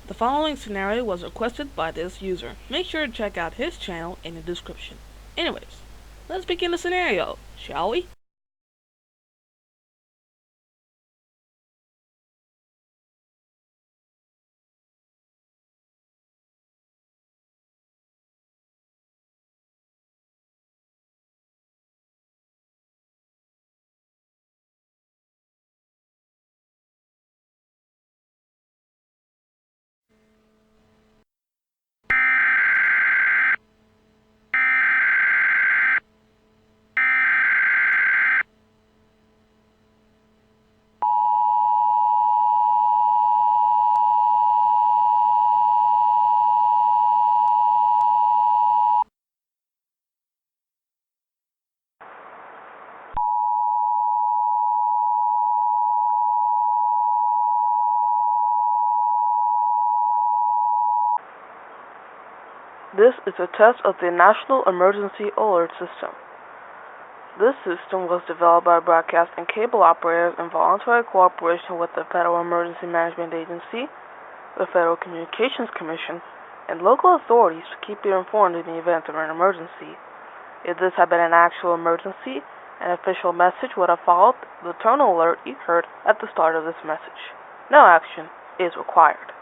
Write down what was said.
The following scenario was requested by this user. Make sure to check out his channel in the description. Anyways, let's begin the scenario, shall we? This is a test of the National Emergency Alert System. This system was developed by broadcast and cable operators in voluntary cooperation with the Federal Emergency Management Agency, the Federal Communications Commission, and local authorities to keep you informed in the event of an emergency. If this had been an actual emergency, an official message would have followed the tone alert you heard at the start of this message. No action is required.